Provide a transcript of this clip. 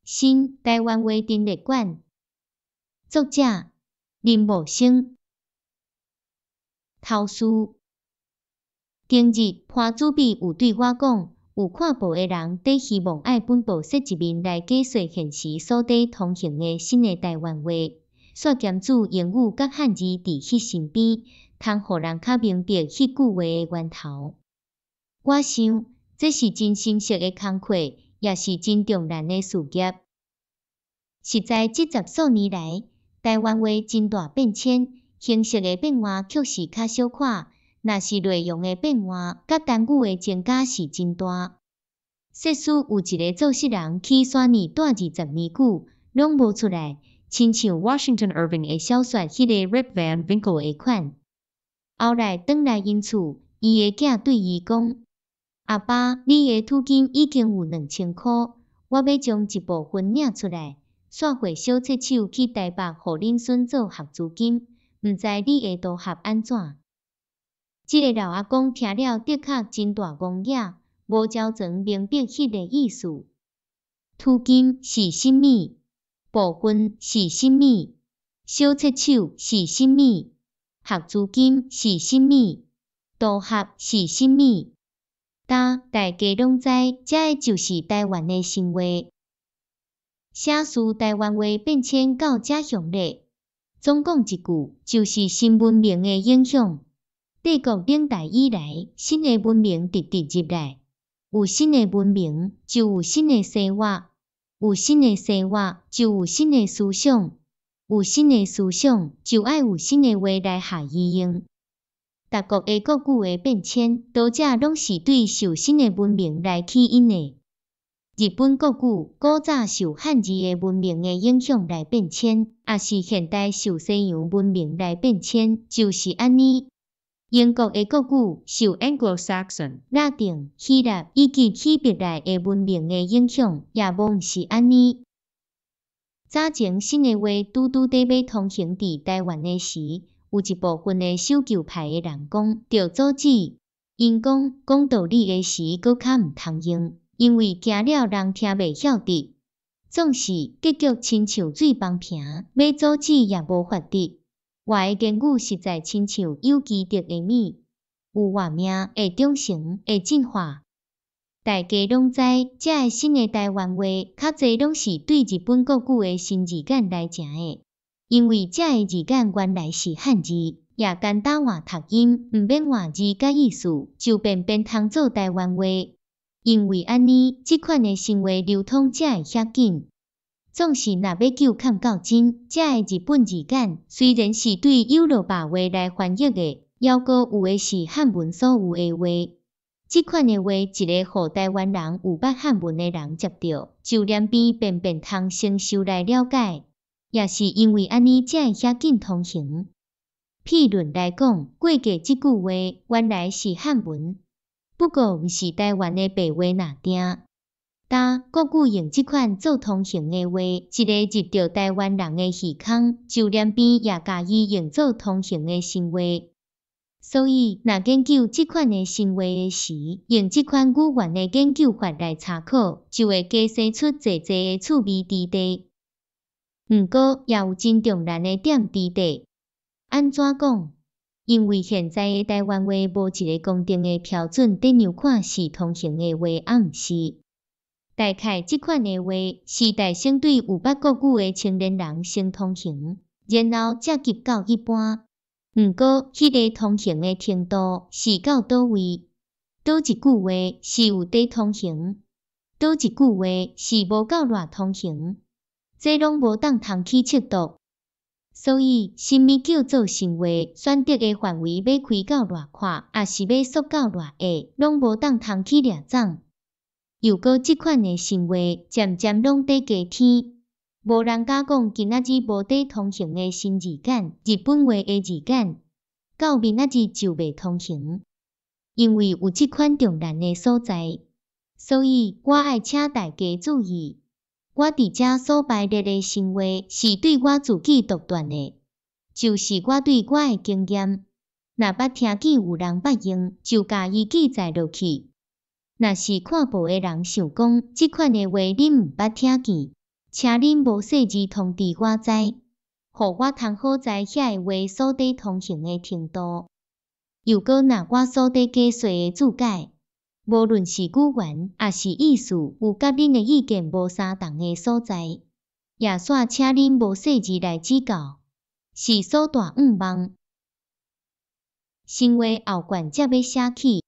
新台湾话陈列馆，作者林茂生。头事，今日潘主笔有对我讲，有看报的人伫希望爱本报说一面来解说现时所伫通行的新的台湾话，煞兼注英语甲汉字伫迄身边，通互人较明白迄句话的源头。我想，这是真深刻的工课，也是真重难的事业。实在这10数年来，台湾话真大变迁，形式的变化确实较小可，若是内容的变化，甲单语的增加是真大。设使有一个做事人去山里住20年久，拢无出来，亲像 Washington Irving 的小说迄个 Rip Van Winkle 的款。后来转来因厝，伊的囝对伊讲：阿爸，你的土金已经有2000块，我要将一部分领出来，煞会小册手去台北，互恁孙做学资金，毋知你会拄合安怎？这个老阿公听了的确真大戆耳，无照全明白迄个意思。土金是甚物？部分是甚物？小册手是甚物？学资金是甚物？拄合是甚物？大家拢知，这个就是台湾的生活。写书台湾话变迁到这样咧，总讲一句，就是新文明的影响。帝国领代以来，新的文明直直入来，有新的文明，就有新的生活，有新的生活，就有新的思想，有新的思想，就爱有新的话来下依用。各国的国语的变迁，多者拢是对受新的文明来起因的。日本国语古早受汉字的文明的影响来变迁，也是现代受西洋文明来变迁，就是安尼。英国的国语受 Anglo-Saxon、拉丁、希腊以及希伯来的文明的影响，也无毋是安尼。早前新的话拄伫要通行伫台湾的时，有一部分的守旧派的人讲，着阻止。因讲道理的时，搁较毋通用，因为惊了人听袂晓得。总是结局亲像水崩平，要阻止也无法得。我的言语实在亲像有机质的米，有活命，会长成，会进化。大家拢知，这个新的台湾话，较侪拢是对日本国语的新字眼来成的。因为这个字眼原来是汉字，也简单换读音，毋免换字甲意思，就便通做台湾话。因为安尼，这款的生活流通才会遐紧。总是若要求看到真，这个日本字眼虽然是对欧罗巴话来翻译的，犹阁有的是汉文所有的话。这款的话，一个互台湾人有捌汉文的人接到，就连边便通承受来了解。也是因为安尼才会遐紧通行。譬如来讲，过价这句话原来是汉文，不过毋是台湾的白话那定。但国语用这款做通行的话，一个入着台湾人的耳孔，就连边也甲伊用做通行的生活。所以，若研究这款的生活的时，用这款语言的研究法来参考，就会加生出侪的趣味之地。毋过，也有真重难的点伫地。安怎讲？因为现在的台湾话无一个公定的标准，顶样看是通行的话，也毋是。大概这款的话，是大先对有捌国语的青年人先通行，然后才及到一般。毋过，迄个通行的程度是到倒位？倒一句话是有伫通行？倒一句话是无够偌通行？这拢无通去测度，所以什么叫做生活？选择的范围要开到偌宽，也是要缩到偌矮，拢无通去掠总。又搁这款的生活，渐渐拢伫加添。无人敢讲今仔日无伫通行的新字眼，日本话的字眼，到明仔日就袂通行。因为有这款重难的所在，所以我爱请大家注意。我伫遮所排列的生活是对我自己独断的，就是我对我的经验。若捌听见有人捌用，就甲伊记载落去。若是看报的人想讲，这款的话恁毋捌听见，请恁无细字通知我知，互我通好知遐个话所底通行的程度。又搁若我所底解说的注解，无论是语言也是意思，有甲恁的意见无相同的所在，也煞请恁无细字来指教，是所大愿望。新话后卷则要写起。